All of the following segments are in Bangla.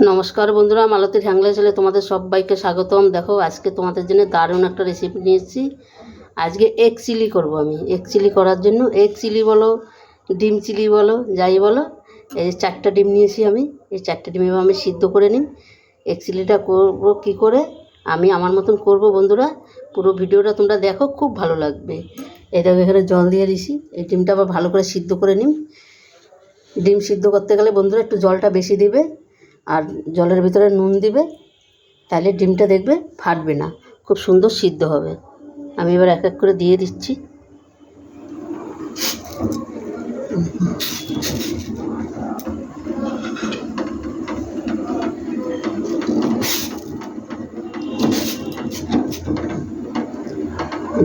নমস্কার বন্ধুরা, মালতীর হ্যাংলা ছেলে তোমাদের সবাইকে স্বাগতম। দেখো, আজকে তোমাদের জন্য দারুণ একটা রেসিপি নিয়েছি। আজকে এগ চিলি করব আমি। এগ চিলি করার জন্য এগ চিলি বলো, ডিম চিলি বলো, যাই বলো, এই 4টা ডিম নিয়েছি আমি। এই 4টা ডিম এবার আমি সিদ্ধ করে নিই। এগ চিলিটা করবো কী করে আমি আমার মতন করব বন্ধুরা। পুরো ভিডিওটা তোমরা দেখো, খুব ভালো লাগবে। এই দেখো, এখানে জল দিয়ে দিছি। এই ডিমটা আবার ভালো করে সিদ্ধ করে নিই। ডিম সিদ্ধ করতে গেলে বন্ধুরা একটু জলটা বেশি দিবে, আর জলের ভিতরে নুন দিবে, তাহলে ডিমটা দেখবে ফাটবে না, খুব সুন্দর সিদ্ধ হবে। আমি এবার এক এক করে দিয়ে দিচ্ছি।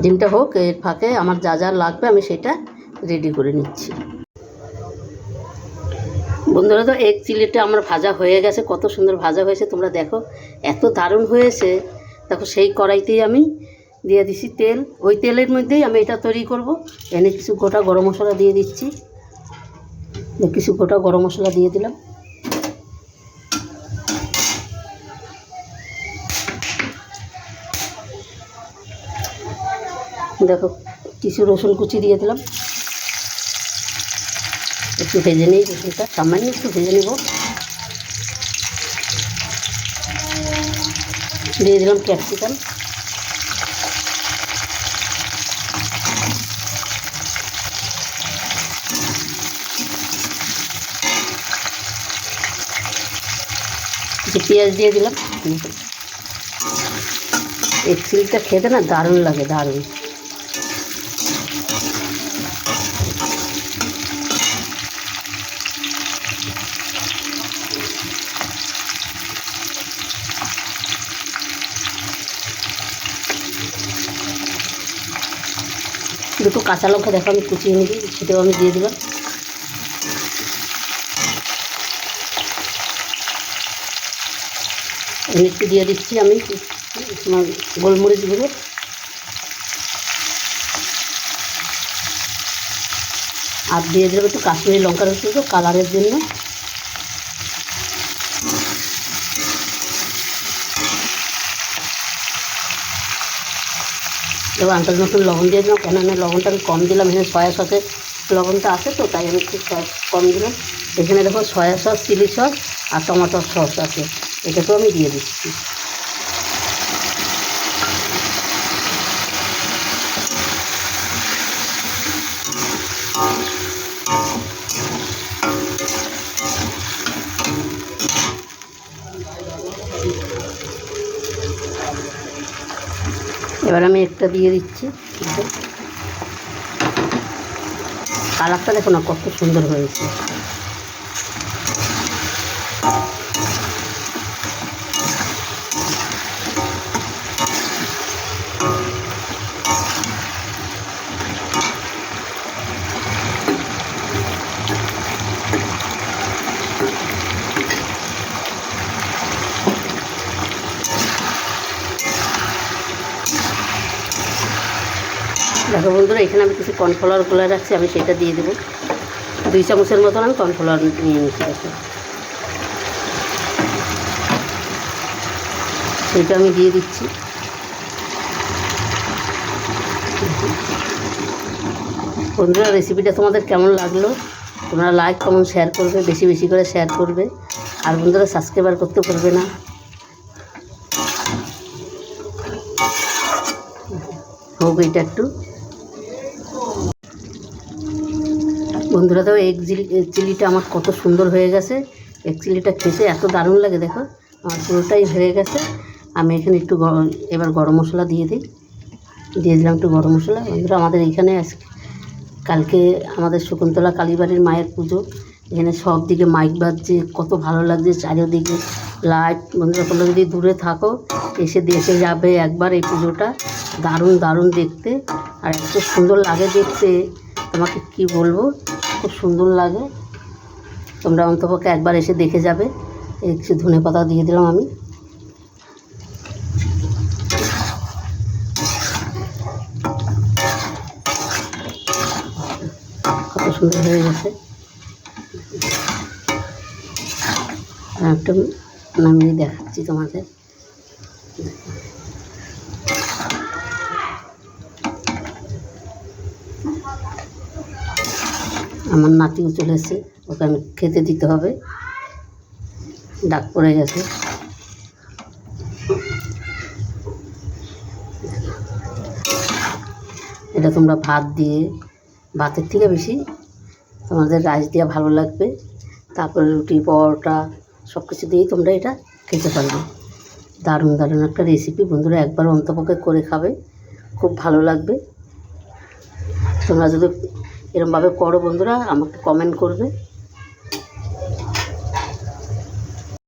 ডিমটা হোক, এর ফাঁকে আমার যা যা লাগবে আমি সেটা রেডি করে নিচ্ছি। বন্ধুরা, তো এগ চিলিটা আমার ভাজা হয়ে গেছে, কত সুন্দর ভাজা হয়েছে তোমরা দেখো, এত দারুণ হয়েছে। দেখো, সেই কড়াইতেই আমি দিয়ে দিচ্ছি তেল। ওই তেলের মধ্যেই আমি এটা তৈরি করব। এনে কিছু গোটা গরম মশলা দিয়ে দিচ্ছি। কিছু গোটা গরম মশলা দিয়ে দিলাম। দেখো, কিছু রসুন কুচি দিয়ে দিলাম। একটু ভেজে নিই রসুনটা, সামান্য একটু ভেজে নেব। দিয়ে দিলাম ক্যাপসিকাম। কিছু পেঁয়াজ দিয়ে দিলাম। এই চিলিটা খেতে না দারুণ লাগে, দারুণ। দুটো কাঁচা লঙ্কা দেখো আমি কুচিয়ে নিবি, সেটাও আমি দিয়ে দিলাম। একটু দিয়ে দিচ্ছি আমি তোমার গোলমরিচ গুঁড়ো। আর দিয়ে দিলাম একটু কাশ্মীরি লঙ্কার গুঁড়ো কালারের জন্য। এবার আন্দাজ মতন লবণ দিয়ে দিলাম, কেননা লবণটা আমি কম দিলাম। এখানে সয়া সসের লবণটা আছে তো, তাই আমি একটু কম দিলাম। এখানে দেখো সয়া সস, চিলি সস আর টমেটো সস আছে, এটাকেও আমি দিয়ে দিচ্ছি। এবার আমি একটা দিয়ে দিচ্ছি। কালারটা দেখো না কত সুন্দর হয়েছে। দেখো বন্ধুরা, এখানে আমি কিছু কর্নফ্লাওয়ার গুলে রাখছি, আমি সেটা দিয়ে দেবো। 2 চামচের মতন আমি কর্নফ্লাওয়ার নিয়ে নিচ্ছি। দেখো, সেটা আমি দিয়ে দিচ্ছি। বন্ধুরা, রেসিপিটা তোমাদের কেমন লাগলো তোমরা লাইক কমেন্ট শেয়ার করবে, বেশি বেশি করে শেয়ার করবে। আর বন্ধুরা, সাবস্ক্রাইব করতে পারবে না। হোক এটা একটু। বন্ধুরা, তো এগ চিলিটা আমার কত সুন্দর হয়ে গেছে। এগ চিলিটা খেতে এত দারুণ লাগে। দেখো, আমার পুরোটাই হয়ে গেছে। আমি এখানে একটু এবার গরম মশলা দিয়ে দিলাম একটু গরম মশলা। বন্ধুরা, আমাদের এইখানে কালকে আমাদের শকুন্তলা কালীবাড়ির মায়ের পুজো। এখানে সব দিকে মাইক বাজছে, কত ভালো লাগছে, চারিদিকে লাইট। বন্ধুরা, তোমরা যদি দূরে থাকো এসে দেখে যাবে একবার এই পুজোটা। দারুণ দারুণ দেখতে, আর এত সুন্দর লাগে দেখতে, তোমাকে কি বলবো, খুব সুন্দর লাগে। তোমরা অন্তপক্ষে একবার এসে দেখে যাবে। কিছু ধনেপাতা দিয়ে দিলাম আমি। কত সুন্দর হয়ে গেছে। একটা নামিয়ে দেখাচ্ছি তোমাদের। আমার নাতিও চলে এসেছে, ওকে আমি খেতে দিতে হবে, ডাক পড়ে গেছে। এটা তোমরা ভাত দিয়ে, ভাতের থেকে বেশি তোমাদের রাইস দিয়ে ভালো লাগবে। তারপরে রুটি, পরোটা সব কিছু দিয়েই তোমরা এটা খেতে পারবে। দারুণ দারুণ একটা রেসিপি বন্ধুরা, একবার অন্তপক্ষে করে খাবে, খুব ভালো লাগবে। তোমরা যদি এরমভাবে করো বন্ধুরা, আমাকে কমেন্ট করবে।